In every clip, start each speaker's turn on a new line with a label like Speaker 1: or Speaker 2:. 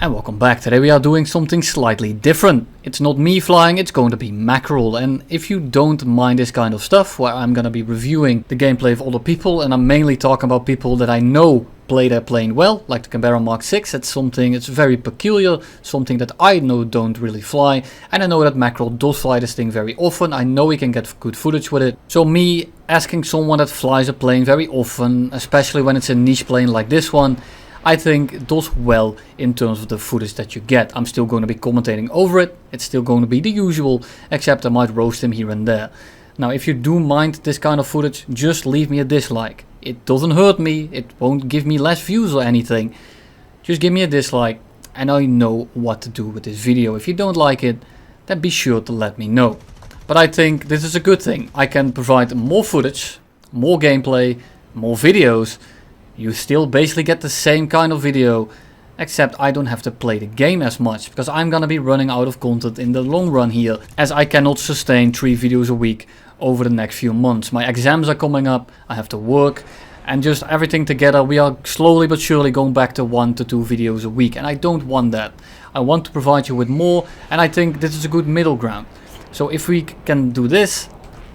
Speaker 1: And welcome back. Today we are doing something slightly different. It's not me flying, it's going to be Mackerel. And if you don't mind this kind of stuff, where I'm going to be reviewing the gameplay of other people, and I'm mainly talking about people that I know play their plane well, like the Canberra Mk.6, it's very peculiar, something that I know don't really fly, and I know that Mackerel does fly this thing very often. I know he can get good footage with it. So me asking someone that flies a plane very often, especially when it's a niche plane like this one, I think it does well in terms of the footage that you get. I'm still going to be commentating over it. It's still going to be the usual, except I might roast him here and there. Now, if you do mind this kind of footage, just leave me a dislike. It doesn't hurt me. It won't give me less views or anything. Just give me a dislike and I know what to do with this video. If you don't like it, then be sure to let me know. But I think this is a good thing. I can provide more footage, more gameplay, more videos. You still basically get the same kind of video, except I don't have to play the game as much, because I'm gonna be running out of content in the long run here, as I cannot sustain 3 videos a week over the next few months. My exams are coming up, I have to work, and just everything together, we are slowly but surely going back to 1 to 2 videos a week, and I don't want that. I want to provide you with more, and I think this is a good middle ground. So if we can do this,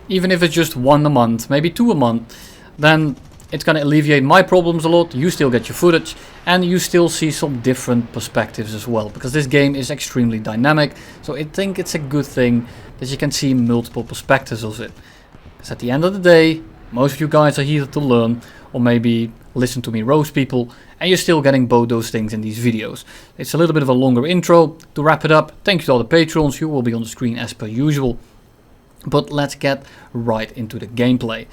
Speaker 1: even if it's just 1 a month, maybe 2 a month, then it's going to alleviate my problems a lot. You still get your footage and you still see some different perspectives as well, because this game is extremely dynamic. So I think it's a good thing that you can see multiple perspectives of it, because at the end of the day, most of you guys are here to learn or maybe listen to me roast people, and you're still getting both those things in these videos. It's a little bit of a longer intro to wrap it up. Thank you to all the patrons, you will be on the screen as per usual. But let's get right into the gameplay.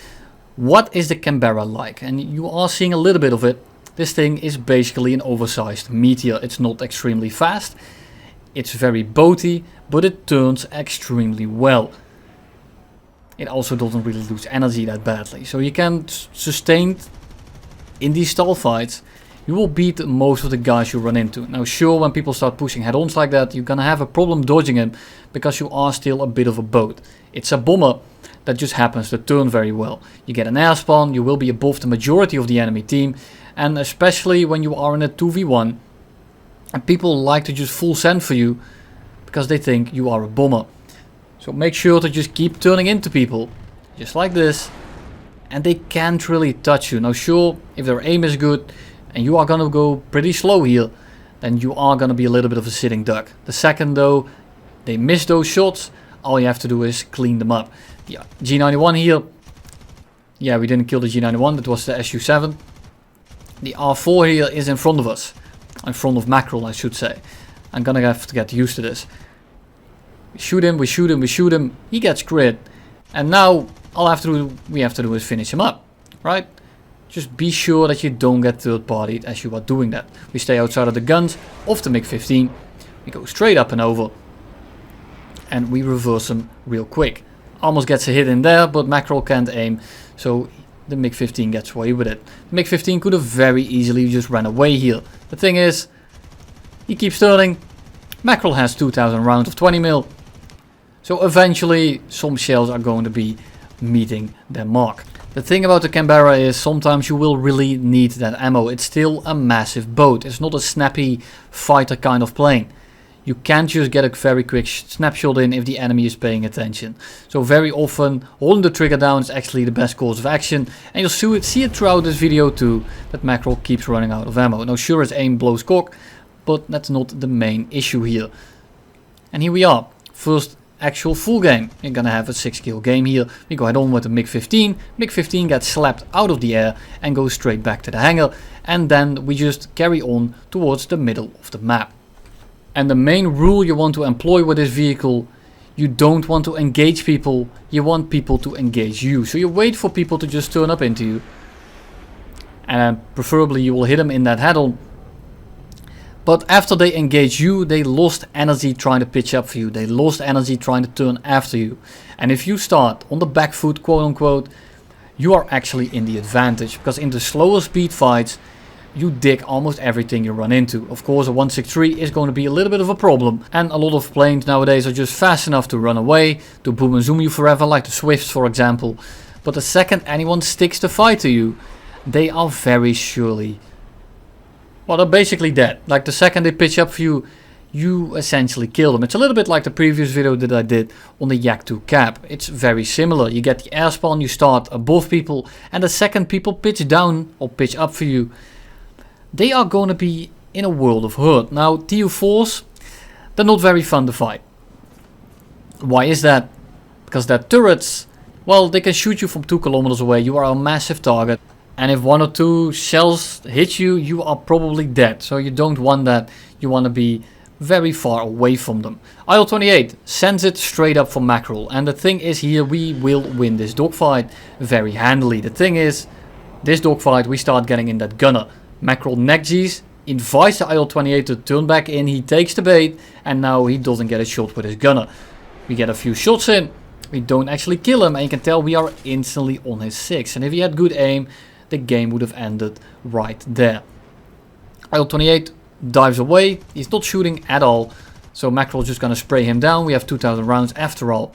Speaker 1: What is the Canberra like? And you are seeing a little bit of it. This thing is basically an oversized meteor. It's not extremely fast. It's very boaty, but it turns extremely well. It also doesn't really lose energy that badly. So you can sustain in these stall fights. You will beat most of the guys you run into. Now sure, when people start pushing head-ons like that, you're gonna have a problem dodging him, because you are still a bit of a boat. It's a bomber that just happens to turn very well. You get an air spawn, you will be above the majority of the enemy team, and especially when you are in a 2v1 and people like to just full send for you because they think you are a bomber. So make sure to just keep turning into people, just like this, and they can't really touch you. Now sure, if their aim is good and you are gonna go pretty slow here, then you are gonna be a little bit of a sitting duck. The second though they miss those shots, all you have to do is clean them up. Yeah, G91 here. Yeah, we didn't kill the G91, that was the SU7. The R4 here is in front of us. In front of Mackerel, I should say. I'm gonna have to get used to this. We shoot him, we shoot him, we shoot him. He gets crit. And now all we have to do is finish him up. Right? Just be sure that you don't get third partied as you are doing that. We stay outside of the guns of the Mk.15. We go straight up and over. And we reverse him real quick. Almost gets a hit in there, but Mackerel can't aim, so the Mk.15 gets away with it. The Mk.15 could have very easily just ran away here. The thing is, he keeps turning. Mackerel has 2000 rounds of 20 mil. So eventually some shells are going to be meeting their mark. The thing about the Canberra is sometimes you will really need that ammo. It's still a massive boat. It's not a snappy fighter kind of plane. You can't just get a very quick snapshot in if the enemy is paying attention. So very often holding the trigger down is actually the best course of action. And you'll see it throughout this video too, that Mackerel keeps running out of ammo. Now sure, his aim blows cock, but that's not the main issue here. And here we are. First actual full game. You're gonna have a 6 kill game here. We go head on with the Mk.15. Mk.15 gets slapped out of the air and goes straight back to the hangar. And then we just carry on towards the middle of the map. And the main rule you want to employ with this vehicle, you don't want to engage people, you want people to engage you. So you wait for people to just turn up into you. And preferably you will hit them in that head-on. But after they engage you, they lost energy trying to pitch up for you. They lost energy trying to turn after you. And if you start on the back foot, quote unquote, you are actually in the advantage. Because in the slower speed fights, you dig almost everything you run into. Of course, a 163 is going to be a little bit of a problem, and a lot of planes nowadays are just fast enough to run away, to boom and zoom you forever, like the Swifts for example. But the second anyone sticks to fight to you, they are very surely Well, they're basically dead. Like the second they pitch up for you, you essentially kill them. It's a little bit like the previous video that I did on the Yak 2 cap. It's very similar. You get the air spawn, you start above people, and the second people pitch down or pitch up for you, they are going to be in a world of hurt. Now, TU4s, they're not very fun to fight. Why is that? Because their turrets, well, they can shoot you from 2 kilometers away. You are a massive target. And if 1 or 2 shells hit you, you are probably dead. So you don't want that. You want to be very far away from them. IL-28 sends it straight up for Mackerel. And the thing is here, we will win this dogfight very handily. The thing is, this dogfight, we start getting in that gunner. Mackerel neck-Gs, invites the IL-28 to turn back in. He takes the bait, and now he doesn't get a shot with his gunner. We get a few shots in. We don't actually kill him, and you can tell we are instantly on his 6. And if he had good aim, the game would have ended right there. IL-28 dives away. He's not shooting at all. So Mackerel is just going to spray him down. We have 2,000 rounds after all.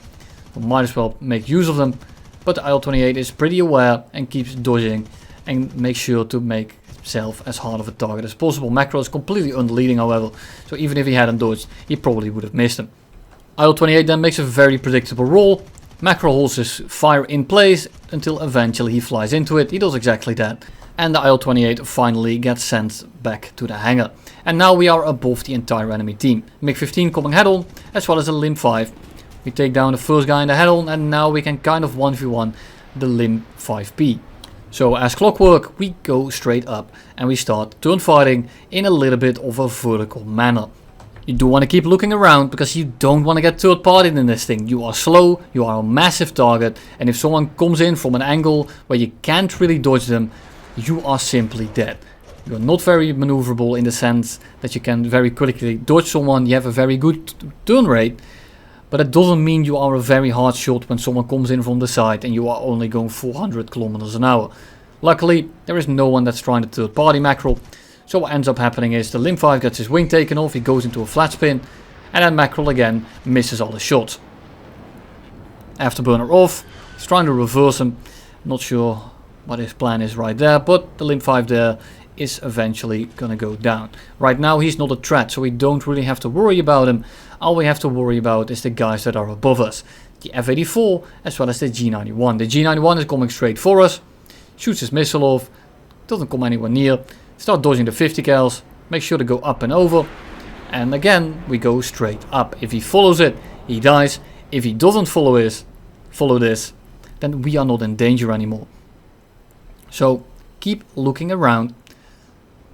Speaker 1: We might as well make use of them. But the IL-28 is pretty aware and keeps dodging. And makes sure to make himself as hard of a target as possible. Mackerel is completely underleading, however. So even if he hadn't dodged, he probably would have missed him. IL-28 then makes a very predictable roll. Mackerel holds his fire in place until eventually he flies into it. He does exactly that. And the IL-28 finally gets sent back to the hangar. And now we are above the entire enemy team. Mk.6 coming head on, as well as a Limb 5. We take down the first guy in the head on, and now we can kind of 1v1 the Limb 5P. So as clockwork, we go straight up and we start turn fighting in a little bit of a vertical manner. You do want to keep looking around because you don't want to get third partied in this thing. You are slow, you are a massive target, and if someone comes in from an angle where you can't really dodge them, you are simply dead. You are not very maneuverable in the sense that you can very quickly dodge someone. You have a very good turn rate, but it doesn't mean you are a very hard shot when someone comes in from the side and you are only going 400 kilometers an hour. Luckily, there is no one that's trying to third party Mackerel. So what ends up happening is the Limb 5 gets his wing taken off, he goes into a flat spin, and then Mackerel again misses all the shots. Afterburner off, he's trying to reverse him, not sure what his plan is right there, but the Limb 5 there is eventually gonna go down. Right now he's not a threat, so we don't really have to worry about him. All we have to worry about is the guys that are above us. The F-84 as well as the G91. The G91 is coming straight for us, shoots his missile off, doesn't come anywhere near. Start dodging the 50 cals, make sure to go up and over, and again we go straight up. If he follows it, he dies. If he doesn't follow this, then we are not in danger anymore. So keep looking around,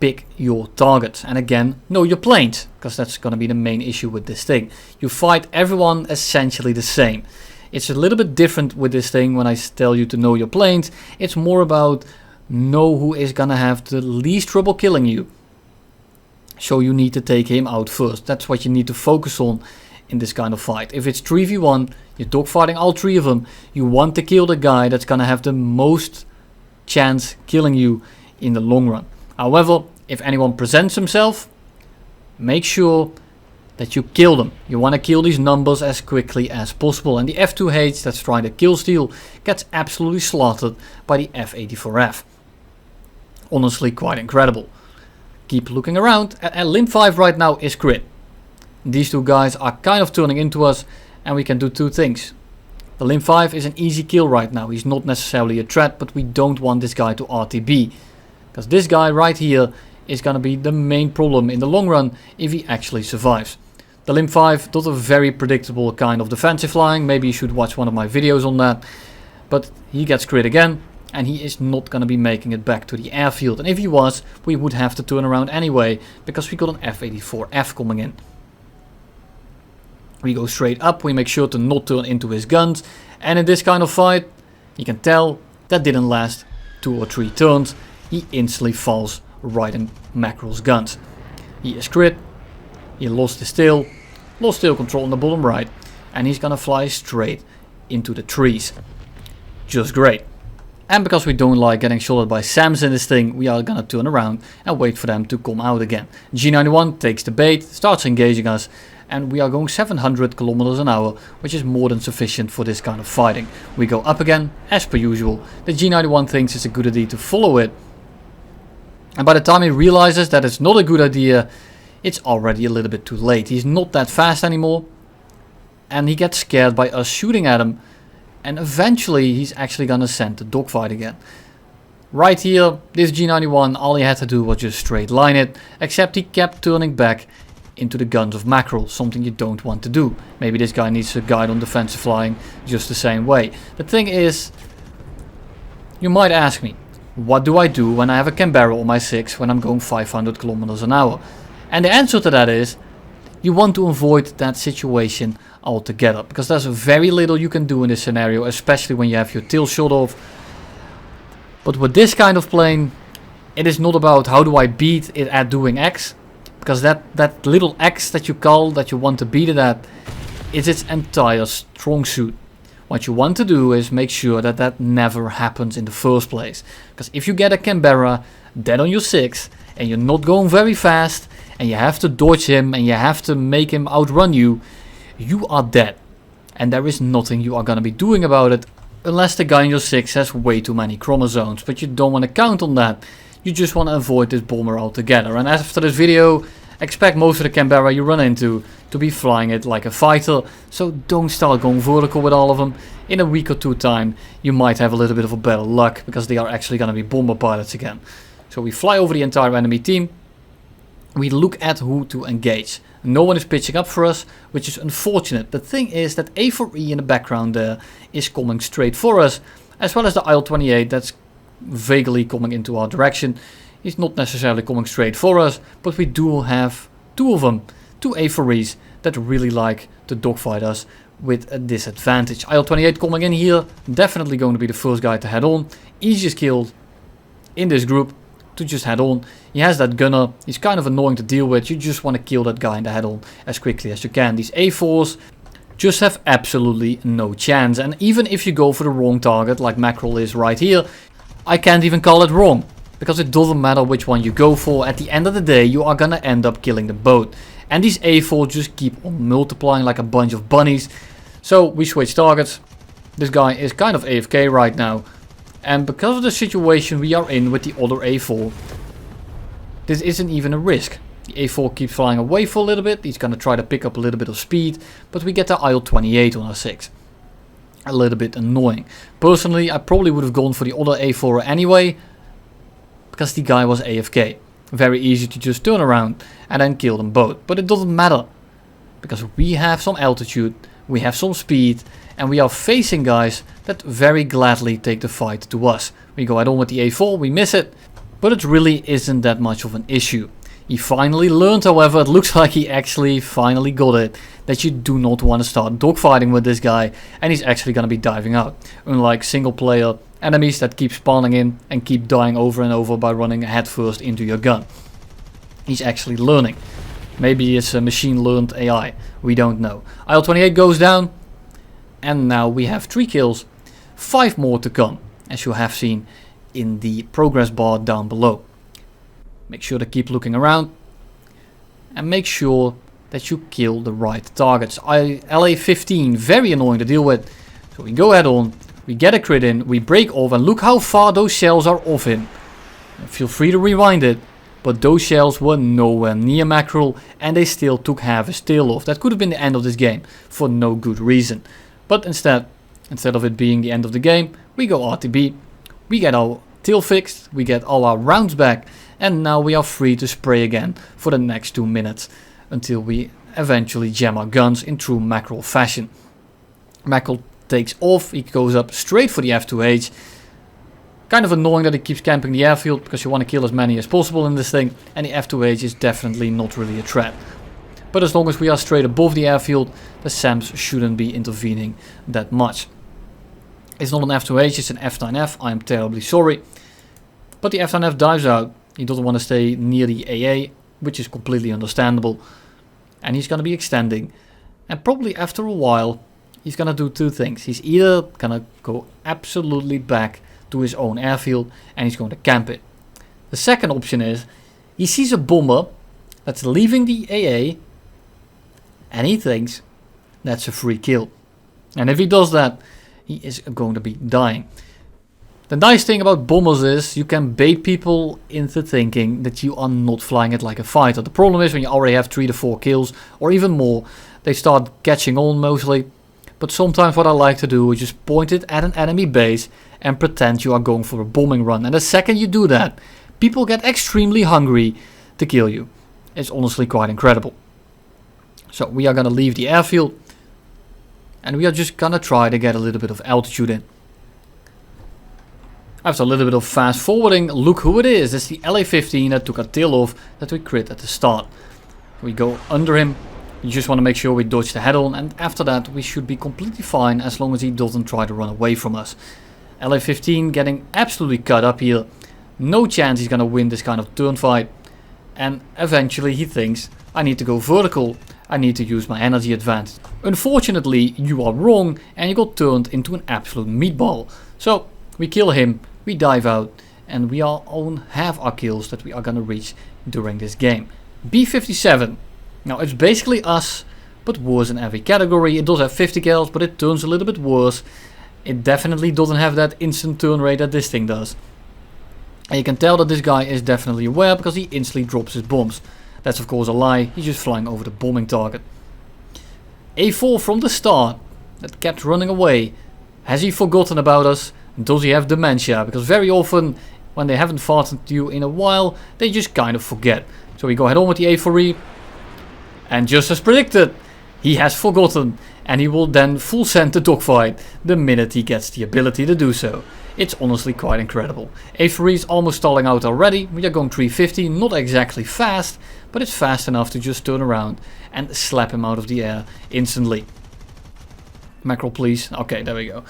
Speaker 1: pick your targets, and again know your planes, because that's going to be the main issue with this thing. You fight everyone essentially the same. It's a little bit different with this thing when I tell you to know your planes. It's more about know who is gonna have the least trouble killing you. So you need to take him out first. That's what you need to focus on in this kind of fight. If it's 3v1, you're dogfighting all 3 of them, you want to kill the guy that's gonna have the most chance killing you in the long run. However, if anyone presents himself, make sure that you kill them. You want to kill these numbers as quickly as possible. And the F2H that's trying to kill steal gets absolutely slaughtered by the F-84F. Honestly, quite incredible. Keep looking around, and Limb 5 right now is crit. These 2 guys are kind of turning into us, and we can do 2 things. The Limb 5 is an easy kill right now. He's not necessarily a threat, but we don't want this guy to RTB. Because this guy right here is going to be the main problem in the long run if he actually survives. The Limb 5 does a very predictable kind of defensive flying. Maybe you should watch one of my videos on that. But he gets crit again. And he is not going to be making it back to the airfield. And if he was, we would have to turn around anyway, because we got an F-84F coming in. We go straight up, we make sure to not turn into his guns. And in this kind of fight, you can tell that didn't last 2 or 3 turns. He instantly falls right in Mackerel's guns. He is crit, he lost his tail control on the bottom right, and he's going to fly straight into the trees. Just great. And because we don't like getting shot by SAMs in this thing, we are gonna turn around and wait for them to come out again. G91 takes the bait, starts engaging us, and we are going 700 kilometers an hour, which is more than sufficient for this kind of fighting. We go up again, as per usual. The G91 thinks it's a good idea to follow it, And by the time he realizes that it's not a good idea, it's already a little bit too late. He's not that fast anymore. And he gets scared by us shooting at him. And eventually he's actually gonna send the dogfight again. Right here, this G91, all he had to do was just straight line it. Except he kept turning back into the guns of Mackerel. Something you don't want to do. Maybe this guy needs a guide on defensive flying just the same way. The thing is, you might ask me, what do I do when I have a Canberra on my 6 when I'm going 500 kilometers an hour? And the answer to that is, you want to avoid that situation altogether. Because there's very little you can do in this scenario, especially when you have your tail shot off. But with this kind of plane, it is not about how do I beat it at doing X. Because that little X that you call, that you want to beat it at, is its entire strong suit. What you want to do is make sure that that never happens in the first place. Because if you get a Canberra dead on your 6 and you're not going very fast and you have to dodge him and you have to make him outrun you, you are dead. And there is nothing you are going to be doing about it unless the guy on your 6 has way too many chromosomes. But you don't want to count on that. You just want to avoid this bomber altogether. And after this video, expect most of the Canberra you run into to be flying it like a fighter. So don't start going vertical with all of them. In a week or two time, you might have a little bit of a better luck because they are actually going to be bomber pilots again. So we fly over the entire enemy team. We look at who to engage. No one is pitching up for us, which is unfortunate. The thing is that A4E in the background there is coming straight for us, as well as the IL-28 that's vaguely coming into our direction. He's not necessarily coming straight for us, but we do have two of them, two A4Es that really like to dogfight us with a disadvantage. IL-28 coming in here, definitely going to be the first guy to head on. Easiest kill in this group to just head on. He has that gunner, he's kind of annoying to deal with. You just want to kill that guy in the head on as quickly as you can. These A4s just have absolutely no chance. And even if you go for the wrong target, like Mackerel is right here, I can't even call it wrong. Because it doesn't matter which one you go for, at the end of the day you are gonna end up killing the boat. And these A4 just keep on multiplying like a bunch of bunnies. So we switch targets. This guy is kind of AFK right now. And because of the situation we are in with the other A4, this isn't even a risk. The A4 keeps flying away for a little bit. He's gonna try to pick up a little bit of speed. But we get the IL-28 on our 6. A little bit annoying. Personally, I probably would have gone for the other A4 anyway. Because the guy was AFK. Very easy to just turn around and then kill them both. But it doesn't matter. Because we have some altitude, we have some speed, and we are facing guys that very gladly take the fight to us. We go head on with the A4, we miss it. But it really isn't that much of an issue. He finally learned, however, it looks like he actually finally got it, that you do not want to start dogfighting with this guy, and he's actually going to be diving out. Unlike single player enemies that keep spawning in and keep dying over and over by running headfirst into your gun. He's actually learning. Maybe it's a machine learned AI, we don't know. IL-28 goes down, and now we have 3 kills, 5 more to come, as you have seen in the progress bar down below. Make sure to keep looking around and make sure that you kill the right targets. LA-15, very annoying to deal with. So we go head on, we get a crit in, we break off, and look how far those shells are off him. Feel free to rewind it, but those shells were nowhere near Mackerel and they still took half his tail off. That could have been the end of this game for no good reason. But instead of it being the end of the game, we go RTB, we get our tail fixed, we get all our rounds back, and now we are free to spray again for the next 2 minutes until we eventually jam our guns in true Mackerel fashion. Mackerel takes off, he goes up straight for the F2H. Kind of annoying that he keeps camping the airfield because you want to kill as many as possible in this thing, and the F2H is definitely not really a threat. But as long as we are straight above the airfield, the SAMs shouldn't be intervening that much. It's not an F2H, it's an F9F, I am terribly sorry. But the F9F dives out, he doesn't want to stay near the AA, which is completely understandable. And he's going to be extending, and probably after a while, he's going to do 2 things. He's either going to go absolutely back to his own airfield and he's going to camp it. The second option is he sees a bomber that's leaving the AA and he thinks that's a free kill. And if he does that, he is going to be dying. The nice thing about bombers is you can bait people into thinking that you are not flying it like a fighter. The problem is when you already have 3 to 4 kills or even more, they start catching on mostly. But sometimes what I like to do is just point it at an enemy base and pretend you are going for a bombing run. And the second you do that, people get extremely hungry to kill you. It's honestly quite incredible. So we are going to leave the airfield and we are just going to try to get a little bit of altitude in. After a little bit of fast forwarding, look who it is. It's the LA-15 that took a tail off that we crit at the start. We go under him. You just want to make sure we dodge the head-on, and after that we should be completely fine as long as he doesn't try to run away from us. LA-15 getting absolutely cut up here. No chance he's going to win this kind of turn fight. And eventually he thinks, I need to go vertical. I need to use my energy advantage. Unfortunately, you are wrong and you got turned into an absolute meatball. So we kill him. We dive out and we are on half our kills that we are gonna reach during this game. B57. Now it's basically us, but worse in every category. It does have 50 kills, but it turns a little bit worse. It definitely doesn't have that instant turn rate that this thing does. And you can tell that this guy is definitely aware because he instantly drops his bombs. That's of course a lie. He's just flying over the bombing target. A4 from the start that kept running away. Has he forgotten about us? Does he have dementia? Because very often when they haven't fought you in a while, they just kind of forget. So we go head on with the A4E. And just as predicted, he has forgotten. And he will then full send the dogfight the minute he gets the ability to do so. It's honestly quite incredible. A4E is almost stalling out already. We are going 350, not exactly fast, but it's fast enough to just turn around and slap him out of the air instantly. Mackerel please. Okay, there we go.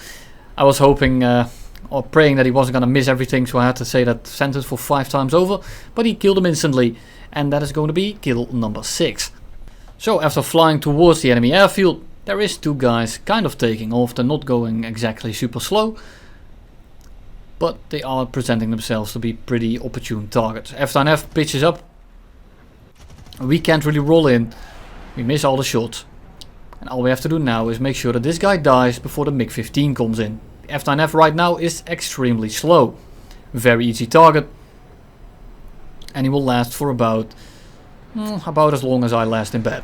Speaker 1: I was hoping or praying that he wasn't going to miss everything, so I had to say that sentence for 5 times over, but he killed him instantly, and that is going to be kill number 6. So after flying towards the enemy airfield, there is 2 guys kind of taking off. They're not going exactly super slow, but they are presenting themselves to be pretty opportune targets. F9F pitches up. We can't really roll in. We miss all the shots. And all we have to do now is make sure that this guy dies before the Mk.15 comes in. The F9F right now is extremely slow. Very easy target. And he will last for about as long as I last in bed.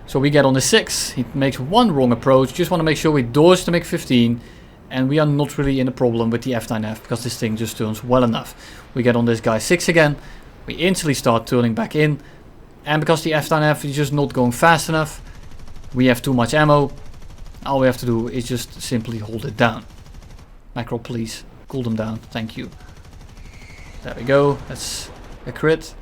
Speaker 1: So we get on the 6. He makes one wrong approach. Just want to make sure we dodge the Mk.15. And we are not really in a problem with the F9F because this thing just turns well enough. We get on this guy 6 again. We instantly start turning back in. And because the F9F is just not going fast enough, we have too much ammo. All we have to do is just simply hold it down. Mackerel please, cool them down, thank you. There we go, that's a crit.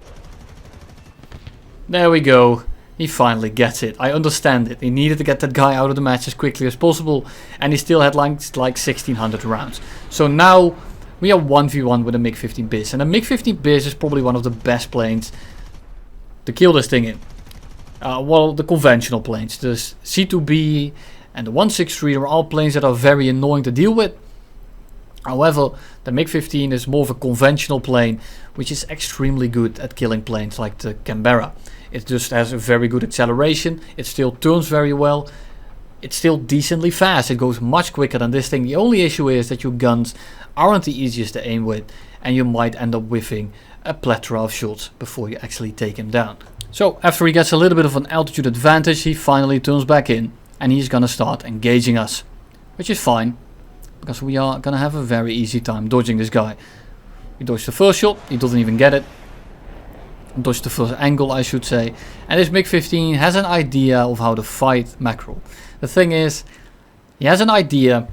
Speaker 1: There we go. He finally gets it. I understand it. He needed to get that guy out of the match as quickly as possible. And he still had like 1600 rounds. So now we are 1v1 with a Mk.15 Biz. And a Mk.15 Biz is probably one of the best planes to kill this thing in. Well, the conventional planes. The C2B and the 163 are all planes that are very annoying to deal with. However, the Mk.15 is more of a conventional plane, which is extremely good at killing planes like the Canberra. It just has a very good acceleration. It still turns very well. It's still decently fast. It goes much quicker than this thing. The only issue is that your guns aren't the easiest to aim with, and you might end up whiffing a plethora of shots before you actually take him down. So after he gets a little bit of an altitude advantage, he finally turns back in and he's gonna start engaging us, which is fine because we are gonna have a very easy time dodging this guy. We dodge the first shot, he doesn't even get it. Dodge the first angle, I should say. And this Mk.15 has an idea of how to fight Mackerel. The thing is, he has an idea,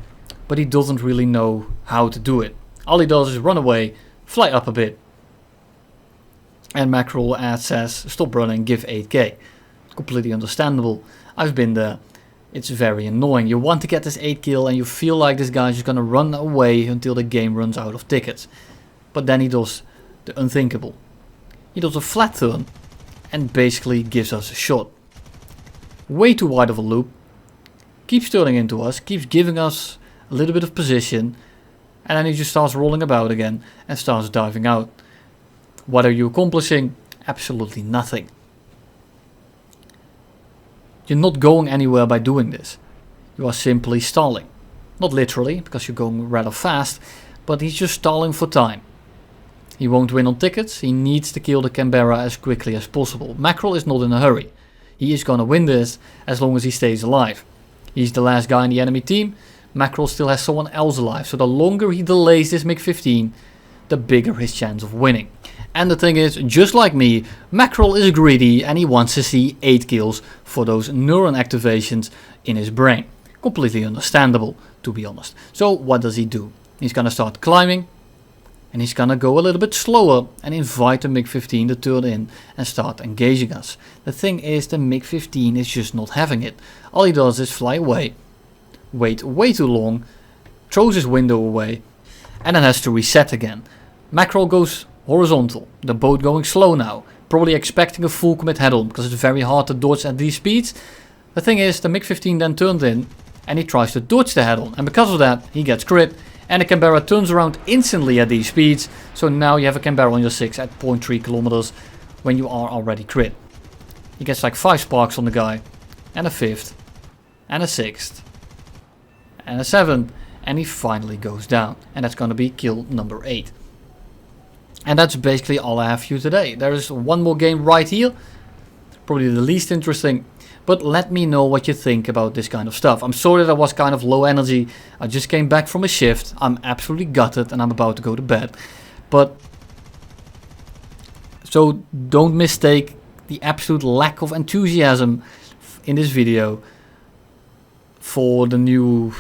Speaker 1: but he doesn't really know how to do it. All he does is run away, fly up a bit, and Mackerel says, stop running, give 8k. Completely understandable. I've been there. It's very annoying. You want to get this 8 kill and you feel like this guy's just gonna run away until the game runs out of tickets. But then he does the unthinkable. He does a flat turn and basically gives us a shot. Way too wide of a loop. Keeps turning into us, keeps giving us a little bit of position, and then he just starts rolling about again and starts diving out. What are you accomplishing? Absolutely nothing. You're not going anywhere by doing this. You are simply stalling. Not literally, because you're going rather fast, but he's just stalling for time. He won't win on tickets, he needs to kill the Canberra as quickly as possible. Mackerel is not in a hurry. He is gonna win this as long as he stays alive. He's the last guy in the enemy team. Mackerel still has someone else alive, so the longer he delays this Mk.15, the bigger his chance of winning. And the thing is, just like me, Mackerel is greedy and he wants to see 8 kills for those neuron activations in his brain. Completely understandable, to be honest. So what does he do? He's gonna start climbing, and he's gonna go a little bit slower and invite the Mk.15 to turn in and start engaging us. The thing is, the Mk.15 is just not having it. All he does is fly away, wait way too long, throws his window away, and then has to reset again. Mackerel goes horizontal, the boat going slow now, probably expecting a full commit head-on because it's very hard to dodge at these speeds. The thing is, the Mk.15 then turns in and he tries to dodge the head-on, and because of that he gets crit. And the Canberra turns around instantly at these speeds, so now you have a Canberra on your 6 at 0.3 kilometers when you are already crit. He gets like 5 sparks on the guy, and a 5th, and a 6th, and a 7th, and he finally goes down. And that's gonna be kill number 8. And that's basically all I have for you today. There is one more game right here, probably the least interesting. But let me know what you think about this kind of stuff. I'm sorry that I was kind of low energy. I just came back from a shift. I'm absolutely gutted and I'm about to go to bed. But so don't mistake the absolute lack of enthusiasm in this video for the new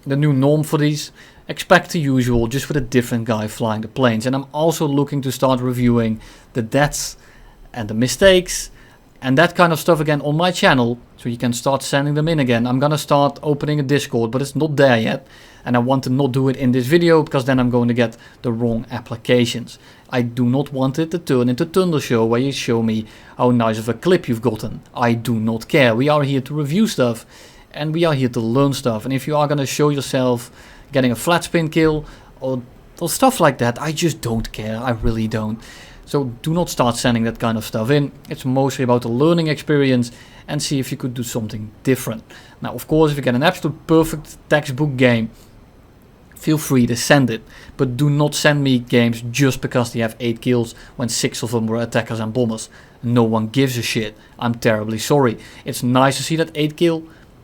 Speaker 1: norm for these. Expect the usual, just with a different guy flying the planes. And I'm also looking to start reviewing the deaths and the mistakes and that kind of stuff again on my channel, so you can start sending them in again. I'm gonna start opening a Discord, but it's not there yet, and I want to not do it in this video because then I'm going to get the wrong applications. I do not want it to turn into Thunder Show where you show me how nice of a clip you've gotten. I do not care. We are here to review stuff and we are here to learn stuff, and if you are gonna show yourself getting a flat spin kill or stuff like that, I just don't care. I really don't. So do not start sending that kind of stuff in. It's mostly about the learning experience and see if you could do something different. Now, of course, if you get an absolute perfect textbook game, feel free to send it. But do not send me games just because they have 8 kills when 6 of them were attackers and bombers. No one gives a shit. I'm terribly sorry. It's nice to see that 8 kill.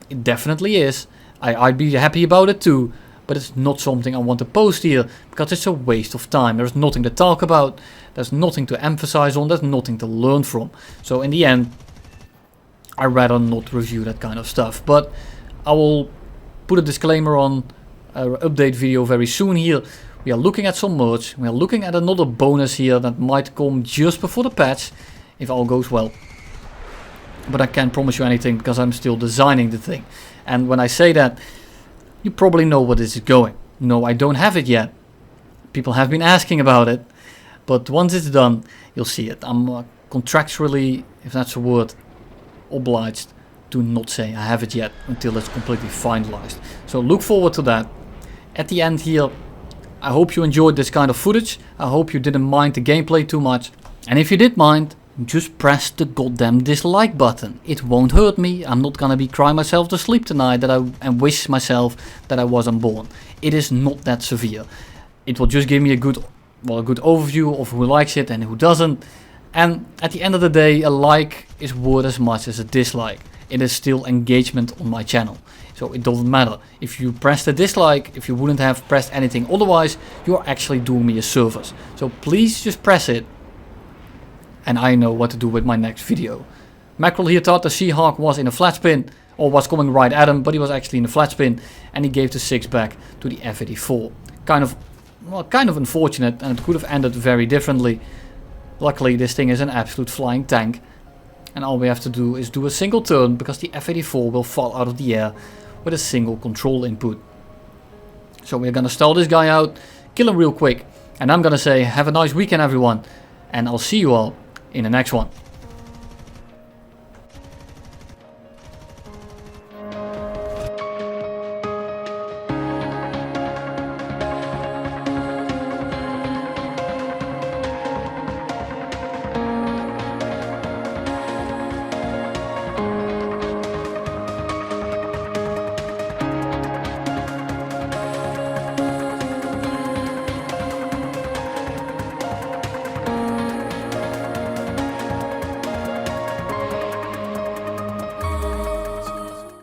Speaker 1: It definitely is. I'd be happy about it too. But it's not something I want to post here because it's a waste of time. There's nothing to talk about. There's nothing to emphasize on. There's nothing to learn from. So in the end, I'd rather not review that kind of stuff. But I will put a disclaimer on an update video very soon here. We are looking at some merch. We are looking at another bonus here that might come just before the patch, if all goes well. But I can't promise you anything because I'm still designing the thing. And when I say that, you probably know where this is going. No, I don't have it yet. People have been asking about it. But once it's done, you'll see it. I'm contractually, if that's a word, obliged to not say I have it yet until it's completely finalized. So look forward to that. At the end here, I hope you enjoyed this kind of footage. I hope you didn't mind the gameplay too much. And if you did mind, just press the goddamn dislike button. It won't hurt me. I'm not gonna be crying myself to sleep tonight and wish myself that I wasn't born. It is not that severe. It will just give me a good overview of who likes it and who doesn't. And at the end of the day, a like is worth as much as a dislike. It is still engagement on my channel. So it doesn't matter. If you press the dislike, if you wouldn't have pressed anything otherwise, you are actually doing me a service. So please just press it. And I know what to do with my next video. Mackerel here thought the Seahawk was in a flat spin, or was coming right at him, but he was actually in a flat spin, and he gave the 6 back to the F-84. Kind of unfortunate, and it could have ended very differently. Luckily, this thing is an absolute flying tank, and all we have to do is do a single turn, because the F-84 will fall out of the air with a single control input. So we're gonna stall this guy out, kill him real quick, and I'm gonna say have a nice weekend everyone, and I'll see you all in the next one.